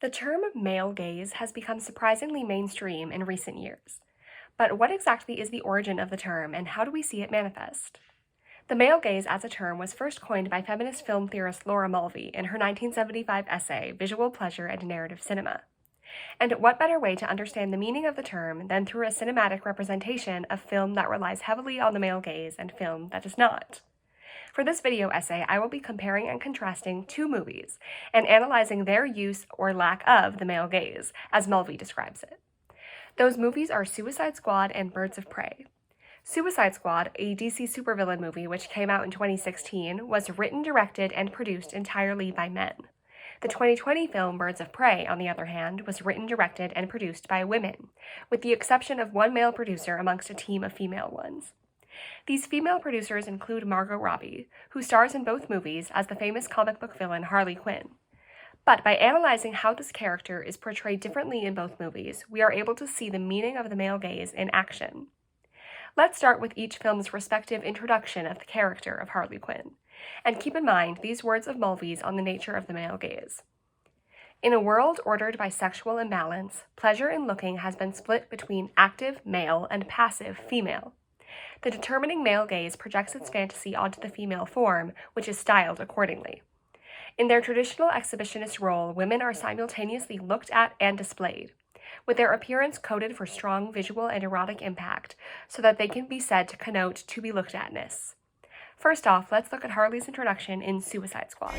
The term male gaze has become surprisingly mainstream in recent years. But what exactly is the origin of the term, and how do we see it manifest? The male gaze as a term was first coined by feminist film theorist Laura Mulvey in her 1975 essay, Visual Pleasure and Narrative Cinema. And what better way to understand the meaning of the term than through a cinematic representation of film that relies heavily on the male gaze and film that does not? For this video essay, I will be comparing and contrasting two movies and analyzing their use or lack of the male gaze, as Mulvey describes it. Those movies are Suicide Squad and Birds of Prey. Suicide Squad, a DC supervillain movie which came out in 2016, was written, directed, and produced entirely by men. The 2020 film Birds of Prey, on the other hand, was written, directed, and produced by women, with the exception of one male producer amongst a team of female ones. These female producers include Margot Robbie, who stars in both movies as the famous comic book villain Harley Quinn. But by analyzing how this character is portrayed differently in both movies, we are able to see the meaning of the male gaze in action. Let's start with each film's respective introduction of the character of Harley Quinn, and keep in mind these words of Mulvey's on the nature of the male gaze. In a world ordered by sexual imbalance, pleasure in looking has been split between active male and passive female. The determining male gaze projects its fantasy onto the female form, which is styled accordingly. In their traditional exhibitionist role, women are simultaneously looked at and displayed, with their appearance coded for strong visual and erotic impact, so that they can be said to connote to-be-looked-at-ness. First off, let's look at Harley's introduction in Suicide Squad.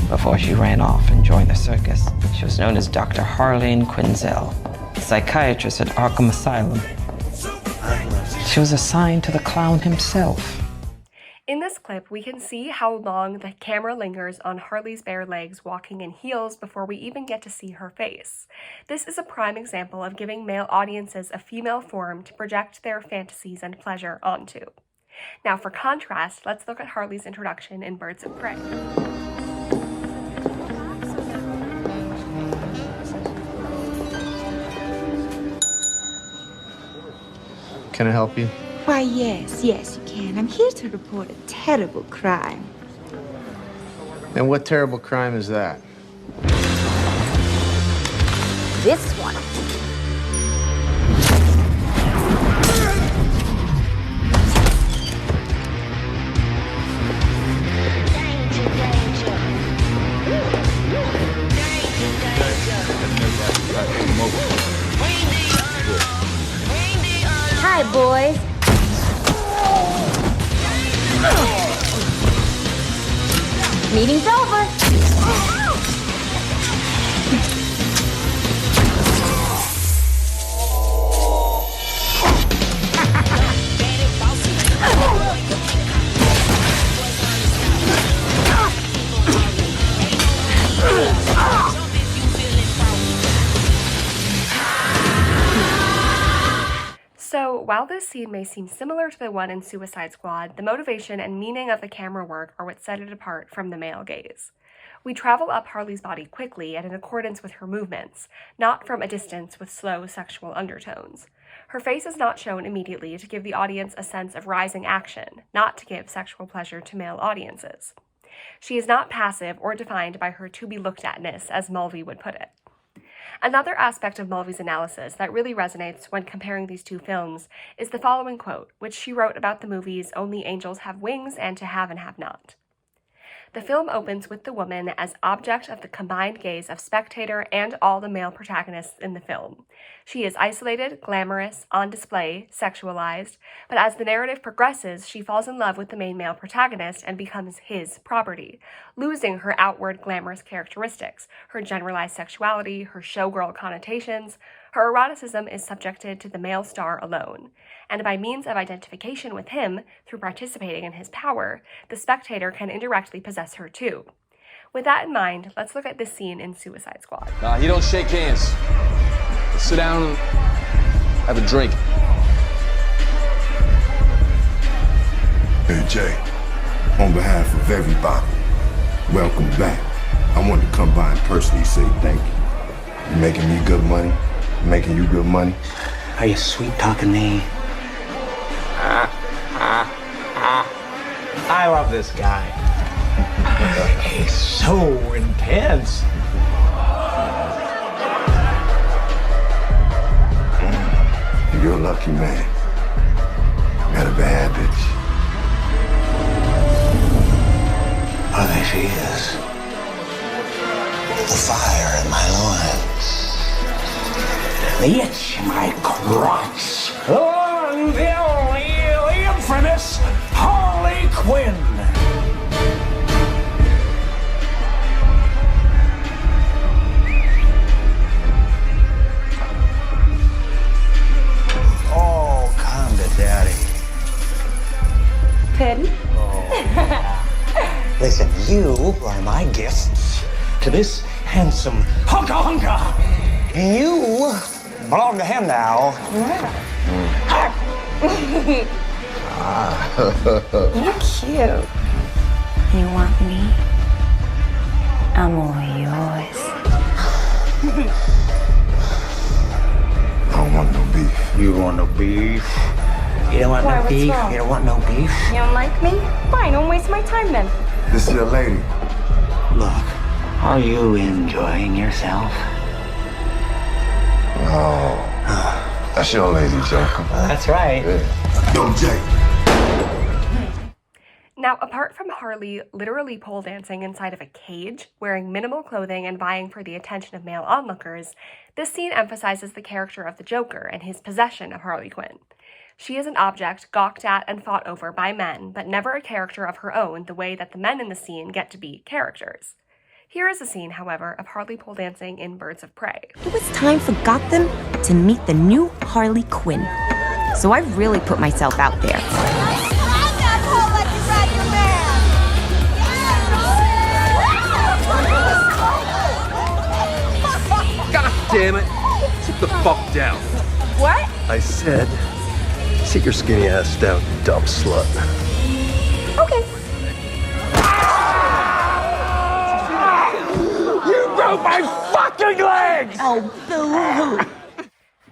Before she ran off and joined the circus, she was known as Dr. Harley Quinzel, a psychiatrist at Arkham Asylum. She was assigned to the clown himself. In this clip, we can see how long the camera lingers on Harley's bare legs walking in heels before we even get to see her face. This is a prime example of giving male audiences a female form to project their fantasies and pleasure onto. Now, for contrast, let's look at Harley's introduction in Birds of Prey. Can I help you? Why, yes, you can. I'm here to report a terrible crime. And what terrible crime is that? This one. Hi, boys. Meeting's over. So, while this scene may seem similar to the one in Suicide Squad, the motivation and meaning of the camera work are what set it apart from the male gaze. We travel up Harley's body quickly and in accordance with her movements, not from a distance with slow sexual undertones. Her face is not shown immediately to give the audience a sense of rising action, not to give sexual pleasure to male audiences. She is not passive or defined by her to-be-looked-at-ness, as Mulvey would put it. Another aspect of Mulvey's analysis that really resonates when comparing these two films is the following quote, which she wrote about the movies Only Angels Have Wings and To Have and Have Not. The film opens with the woman as object of the combined gaze of spectator and all the male protagonists in the film. She is isolated, glamorous, on display, sexualized, but as the narrative progresses, she falls in love with the main male protagonist and becomes his property, losing her outward glamorous characteristics, her generalized sexuality, her showgirl connotations. Her eroticism is subjected to the male star alone, and by means of identification with him, through participating in his power, the spectator can indirectly possess her too. With that in mind, let's look at this scene in Suicide Squad. Nah, you don't shake hands. Let's sit down and have a drink. Hey, Jay, on behalf of everybody, welcome back. I wanted to come by and personally say thank you. You're making me good money. Making you good money. Are you sweet talking me? I love this guy. He's so intense. You're a lucky man. Got a bad bitch. Oh, there she is. The fire in my loins. The itch in my crotch. The one, the only, the infamous Harley Quinn. Oh, kinda, Daddy. Pardon? Listen, you are my gifts to this handsome hunka. You belong to him now. You're cute. You want me? I'm all yours. I don't want no beef. You want no beef? You don't want Why, no what's beef? wrong? You don't want no beef? You don't like me? Fine, don't waste my time then. This is your lady. Look, are you enjoying yourself? Oh, that's your lady, Joker. That's right. Yeah. Yo, Jay. Now, apart from Harley literally pole dancing inside of a cage, wearing minimal clothing and vying for the attention of male onlookers, this scene emphasizes the character of the Joker and his possession of Harley Quinn. She is an object gawked at and fought over by men, but never a character of her own the way that the men in the scene get to be characters. Here is a scene, however, of Harley pole dancing in Birds of Prey. It was time for Gotham to meet the new Harley Quinn. So I really put myself out there. God damn it! Sit the fuck down. What? I said, sit your skinny ass down, you dumb slut. Okay. You broke my fucking legs! Oh, boo-hoo.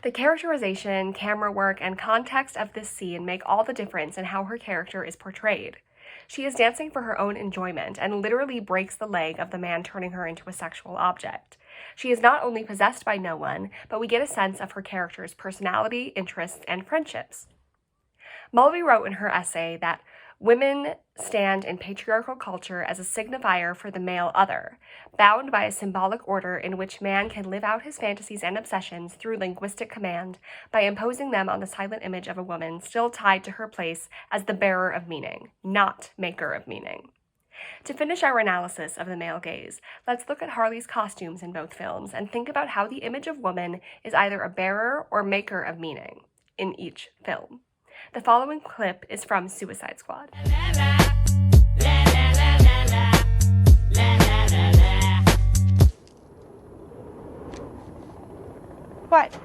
The characterization, camera work, and context of this scene make all the difference in how her character is portrayed. She is dancing for her own enjoyment and literally breaks the leg of the man turning her into a sexual object. She is not only possessed by no one, but we get a sense of her character's personality, interests, and friendships. Mulvey wrote in her essay that women stand in patriarchal culture as a signifier for the male other, bound by a symbolic order in which man can live out his fantasies and obsessions through linguistic command by imposing them on the silent image of a woman still tied to her place as the bearer of meaning, not maker of meaning. To finish our analysis of the male gaze, let's look at Harley's costumes in both films and think about how the image of woman is either a bearer or maker of meaning in each film. The following clip is from Suicide Squad. What?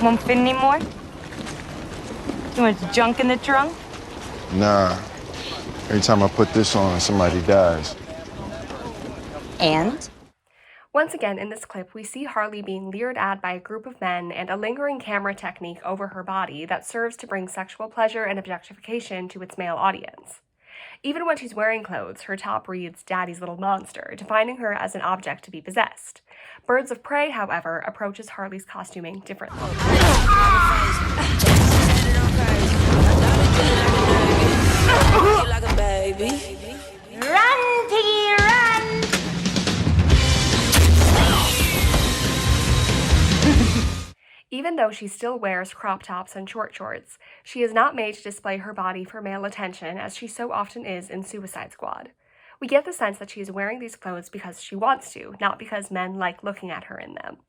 Won't fit anymore? Too much junk in the trunk? Nah. Every time I put this on, somebody dies. And? Once again, in this clip, we see Harley being leered at by a group of men and a lingering camera technique over her body that serves to bring sexual pleasure and objectification to its male audience. Even when she's wearing clothes, her top reads "Daddy's Little Monster," defining her as an object to be possessed. Birds of Prey, however, approaches Harley's costuming differently. Run, Piggy, run! Even though she still wears crop tops and short shorts, she is not made to display her body for male attention as she so often is in Suicide Squad. We get the sense that she is wearing these clothes because she wants to, not because men like looking at her in them.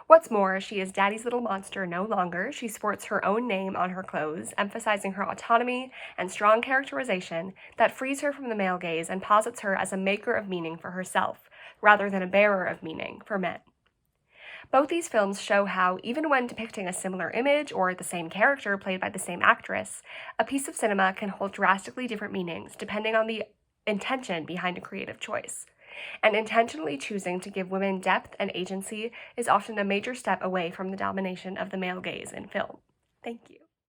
What's more, she is Daddy's Little Monster no longer. She sports her own name on her clothes, emphasizing her autonomy and strong characterization that frees her from the male gaze and posits her as a maker of meaning for herself, rather than a bearer of meaning for men. Both these films show how, even when depicting a similar image or the same character played by the same actress, a piece of cinema can hold drastically different meanings depending on the intention behind a creative choice. And intentionally choosing to give women depth and agency is often a major step away from the domination of the male gaze in film. Thank you.